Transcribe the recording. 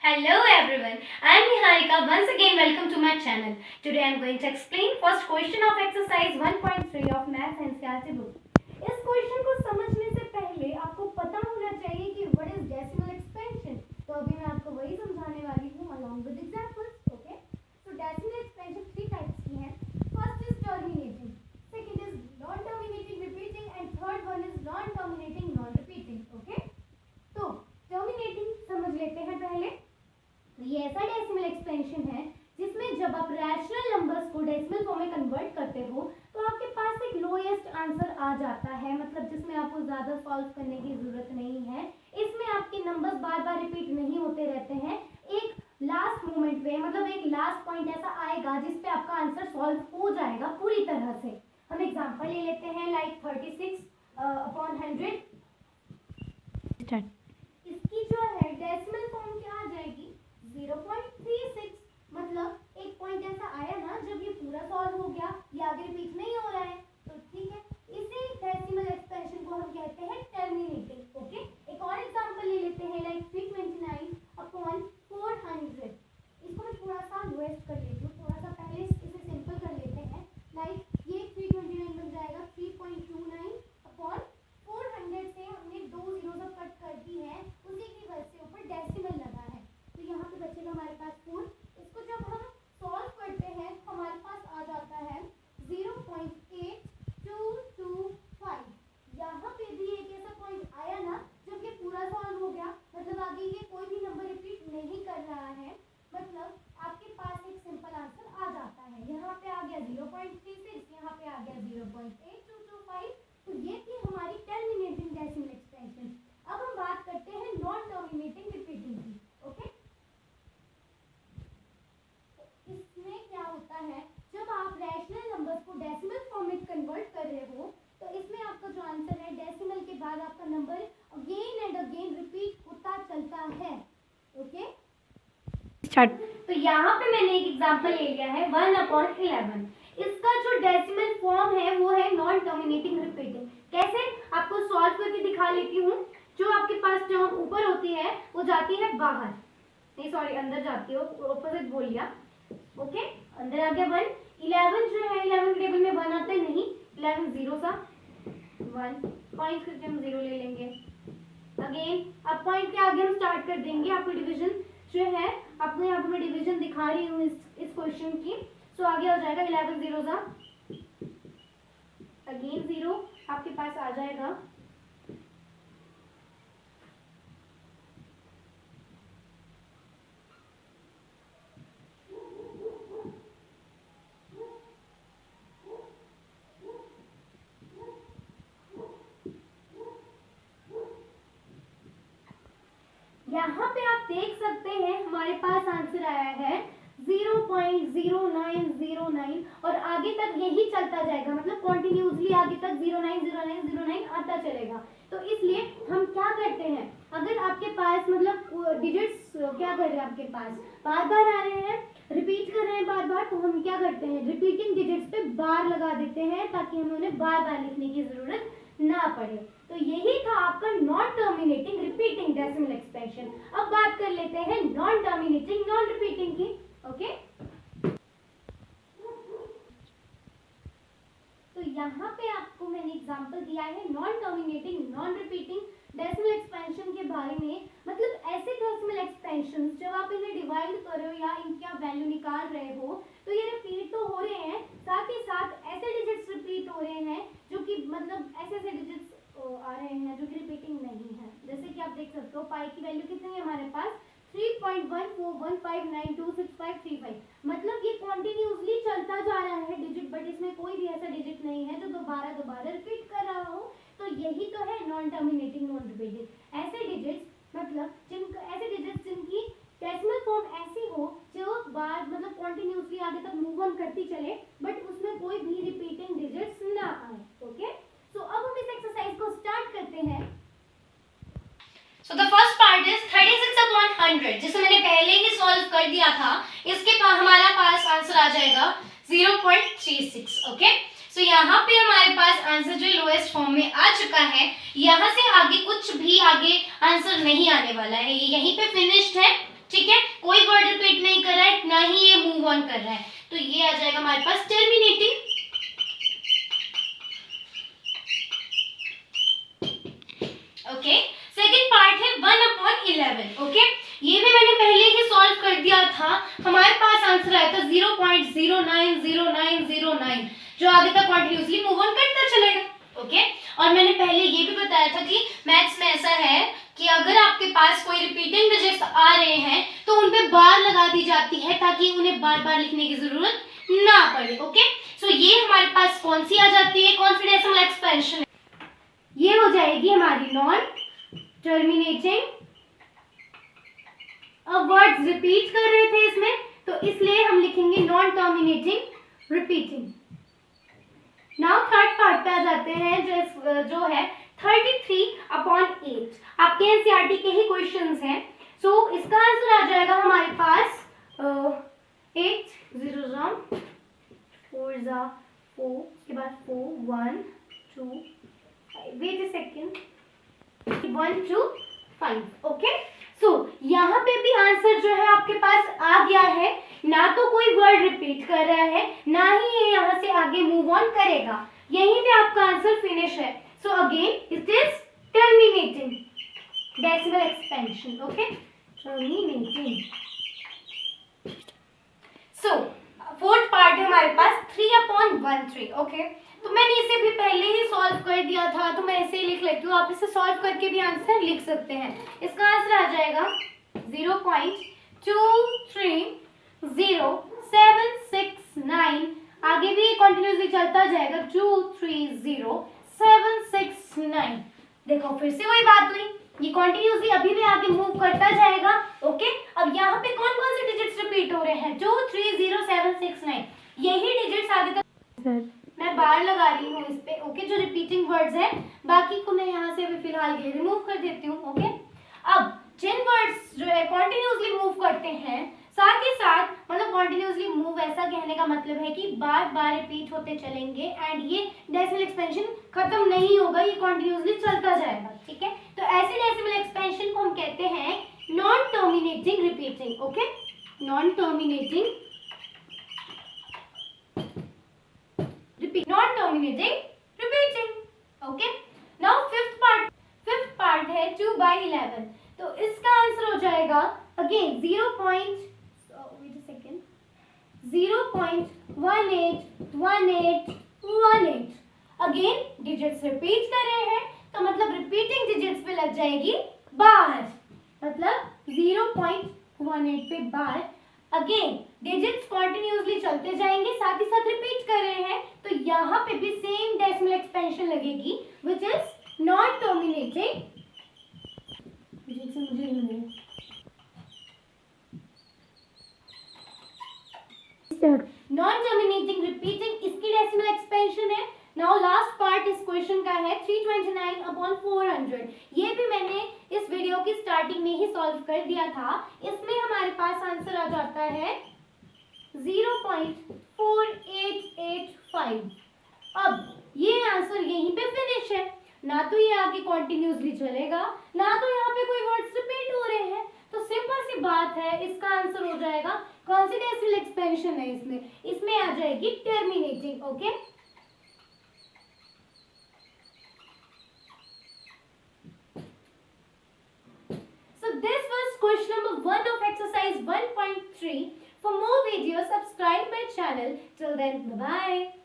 Hello everyone, I am Niharika. Once again welcome to my channel. Today I am going to explain first question of exercise 1.3 of Maths NCERT book. इस question को समझने से पहले आपको पता होना चाहिए कि व्हाट इज डेसिमल एक्सपेंशन. तो अभी मैं आपको वही समझाने वाली हूँ along with examples. Okay? So decimal expansion three types की है. First is terminating, second is non-terminating repeating and third one is non-terminating non-repeating. Okay? तो terminating समझ लेते हैं पहले. ये ऐसा डेसिमल एक्सपेंशन है जिसमें जब आप रैशनल नंबर्स को डेसिमल फॉर्म में कन्वर्ट करते हो तो आपके पास एक लोएस्ट आंसर आ जाता है, मतलब जिसमें आपको ज़्यादा सॉल्व करने की ज़रूरत नहीं है. इसमें आपके नंबर्स बार बार रिपीट नहीं होते रहते हैं. एक लास्ट मोमेंट पे मतलब एक लास्ट पॉइंट ऐसा आएगा जिस पे आपका आंसर सॉल्व हो जाएगा पूरी तरह से. हम एग्जांपल ले लेते हैं लाइक 36/100. इसकी जो है डेसिमल फॉर्म क्या आ जाएगी 0.36. मतलब एक पॉइंट ऐसा आया ना जब ये पूरा सॉल्व हो गया, ये आगे रिपीट नहीं हो रहा है, तो ठीक है. इसी डेसिमल एक्सपेंशन को हम कहते हैं टर्मिनेटिंग. ओके, एक और एग्जांपल ले लेते हैं लाइक 329/400. इसको मैं थोड़ा सा वेस्ट कर लेती हूँ, थोड़ा सा पहले इसे सिंपल कर लेते हैं. लाइक ये 329 बन जाएगा 3.29/400 से हमने दो जीरो सब कट कर दी है, उसी की वजह से ऊपर डेसिमल लगा है, तो यहाँ पे बचेगा हमारे पास 4. इसको जब हम सॉल्व करते हैं तो हमारे पास आ जाता है 0.8225. यहाँ पे भी एक ऐसा पॉइंट आया ना जब ये पूरा सॉल्व हो गया, मतलब आगे ये कोई भी नंबर रिपीट नहीं कर रहा है, मतलब आपके पास एक सिंपल आंसर आ जाता है. यहाँ पे आ गया 0.36, यहाँ पे आ गया 0.8225. तो ये थी हमारी टर्मिनेटिंग डेसिमल एक्सपेंशन. अब हम बात करते हैं नॉन टर्मिनेटिंग रिपीटिंग की. ओके, इसमें क्या होता है जब आप रैशनल नंबर्स को डेसिमल फॉर्म में कन्वर्ट कर रहे हो तो इसमें आपका जो आंसर है डेसिमल के बाद आपका number again and again repeat होता चलता है. ओके, तो यहाँ पे मैंने एक एग्जांपल ले लिया है 1/11. इसका जो डेसिमल फॉर्म है वो है नॉन टर्मिनेटिंग रिपीटिंग. कैसे, आपको सॉल्व करके दिखा लेती हूँ. जो आपके पास टर्म ऊपर होती है वो जाती है बाहर, नहीं सॉरी अंदर जाती है, ऑपोजिट बोल लिया. ओके, अंदर आ गया 1. 11 जो है 11 टेबल में 1 आता है, नहीं 11 जीरो सा 1 पॉइंट करके हम 0 ले लेंगे. अगेन अब पॉइंट के आगे हम स्टार्ट कर देंगे. आपको डिवीजन जो है आपको यहाँ पे मैं डिवीजन दिखा रही हूँ इस क्वेश्चन की. सो आगे हो जाएगा 11 जीरो सा अगेन 0 आपके पास आ जाएगा. यहाँ पे आप देख सकते हैं हमारे पास आंसर आया है 0.0909 और आगे तक यही चलता जाएगा, मतलब कॉन्टिन्यूसली आगे तक 090909 आता चलेगा. तो इसलिए हम क्या करते हैं, अगर आपके पास मतलब डिजिट्स क्या कर रहे हैं आपके पास बार बार आ रहे हैं, रिपीट कर रहे हैं बार बार, तो हम क्या करते हैं रिपीटिंग डिजिट्स पे बार लगा देते हैं ताकि हमें उन्हें बार बार लिखने की जरूरत ना पड़े. तो यही था आपका non terminating repeating decimal expansion. अब बात कर लेते हैं नॉन टर्मिनेटिंग नॉन रिपीटिंग की. ओके, तो यहाँ पे आपको मैंने एग्जांपल दिया है non terminating non repeating decimal expansion के बारे में. मतलब ऐसे डेसिमल एक्सपेंशन जब आप इन्हें डिवाइड कर रहे हो या इनका वैल्यू निकाल रहे हो तो ये रिपीट तो हो रहे हैं, साथ ही साथ ऐसे डिजिट्स रिपीट हो रहे हैं जो कि मतलब ऐसे ऐसे डिजिट्स आ रहे हैं जो कि रिपीटिंग नहीं है. जैसे कि आप देख सकते हो पाई की वैल्यू कितनी है हमारे पास 3.1415926535. मतलब ये कॉन्टिन्यूसली चलता जा रहा है डिजिट, बट इसमें कोई भी ऐसा डिजिट नहीं है जो दोबारा रिपीट कर रहा हो. तो यही तो है नॉन टर्मिनेटिंग नॉन रिपीटिंग. ऐसे डिजिट्स मतलब जिनकी डेसिमल फॉर्म ऐसी हो जो बार मतलब कॉन्टिन्यूसली आगे तक मूव ऑन करती चले बट उसमें कोई भी रिपीटिंग डिजिट्स ना आए. ओके, सो अब हम इस एक्सरसाइज को स्टार्ट करते हैं. So the first part is 36/100 जिसे मैंने पहले ही सॉल्व कर दिया था. इसके बाद हमारा पास आंसर आ जाएगा 0.36. ओके, सो यहाँ पे हमारे पास आंसर जो लोएस्ट फॉर्म में आ चुका है. यहाँ से आगे कुछ भी आगे आंसर नहीं आने वाला है, ये यहीं पे फिनिश्ड है. ठीक है, कोई वर्ड रिपीट नहीं कर रहा है, ना ही ये मूव ऑन कर रहा है, तो ये आ जाएगा हमारे पास टर्मिनेटिंग। ओके, सेकंड पार्ट है 1/11। ओके, ये भी मैंने पहले ही सॉल्व कर दिया था, हमारे पास आंसर आया था 0.090909, जो आगे तक कंटिन्यूअसली मूव ऑन करता चलेगा। ओके, और मैंने पहले ये भी बताया था कि मैथ्स में ऐसा है कि अगर आपके पास कोई रिपीटिंग डिजिट्स आ रहे हैं तो उन पे बार लगा दी जाती है ताकि उन्हें बार बार लिखने की जरूरत ना पड़े। ओके, सो ये हमारे पास कौन सी आ जाती है, कौन सी डेसिमल एक्सपेंशन, ये हो जाएगी हमारी नॉन टर्मिनेटिंग। अब वर्ड्स रिपीट कर रहे थे इसमें, तो इसलिए हम लिखेंगे non terminating repeating. Now third part पे आ जाते हैं, जो है 33/8। आपके एनसीईआरटी के ही क्वेश्चंस हैं। सो इसका आंसर आ जाएगा हमारे पास 8 0 4 4 के बाद 4 1 2 5, वेट अ सेकंड, 1 2 5। ओके, सो यहाँ पे भी आंसर जो है आपके पास आ गया है, ना तो कोई वर्ड रिपीट कर रहा है, ना ही ये यहाँ से आगे मूव ऑन करेगा, यहीं पे आपका आंसर फिनिश है। So again it is terminating decimal expansion. Okay, terminating. So fourth part है हमारे पास 3/13। ओके, तो मैंने इसे भी पहले ही सॉल्व कर दिया था, तो मैं ऐसे ही लिख लेती हूँ, आप इसे सॉल्व करके भी आंसर लिख सकते हैं। इसका आंसर आ जाएगा 0.230,769। आगे भी कंटिन्यूसली चलता जाएगा, 230,769। देखो फिर से वही बात हुई, ये कंटिन्यूसली अभी भी आगे मूव करता जाएगा। ओके, अब यहाँ पे कौन कौन से डिजिट्स रिपीट हो रहे हैं, 230,769, यही डिजिट्स आगे तक मैं बार लगा रही हूँ इस पे। ओके, जो रिपीटिंग वर्ड्स है, बाकी को मैं यहाँ से भी फिलहाल के लिए रिमूव कर देती हूँ। ओके, अब जिन वर्ड्स जो है कंटिन्यूसली मूव करते हैं, साथ ही साथ मतलब कंटिन्यूसली मूव ऐसा कहने का मतलब है कि बार बार रिपीट होते चलेंगे एंड ये डेसिमल एक्सपेंशन खत्म नहीं होगा, ये कंटिन्यूसली चलता जाएगा। ठीक है, तो ऐसे डेसिमल एक्सपेंशन को हम कहते हैं non terminating repeating. Okay, non terminating non terminating repeating. Okay, now fifth part है 2/11। तो इसका आंसर हो जाएगा अगेन 0.181818। अगेन डिजिट्स रिपीट कर रहे हैं, तो मतलब रिपीटिंग डिजिट्स पे लग जाएगी बार, मतलब 0.18 पे बार। अगेन डिजिट्स कंटिन्यूअसली चलते जाएंगे, साथ ही साथ रिपीट कर रहे हैं, तो यहाँ पे भी सेम डेसिमल एक्सपेंशन लगेगी, which is non terminating. Non terminating repeating इसकी डेसिमल एक्सपेंशन है। नाउ लास्ट पार्ट इस क्वेश्चन का है 329/400। ये भी मैंने इस वीडियो की स्टार्टिंग में ही सॉल्व कर दिया था। इसमें हमारे पास आंसर आ जाता है 0.4885। अब ये आंसर यहीं पे फिनिश है, ना तो ये आगे कंटिन्यूअसली चलेगा, ना तो यहाँ पे कोई वर्ड्स रिपीट हो रहे हैं, तो सिंपल सी बात है, इसका आंसर हो जाएगा कौन सी डेसिमल एक्सपेंशन है इसमें आ जाएगी terminating. Okay, so this was question number 1 of exercise 1.3. For more videos, subscribe my channel. Till then, bye bye.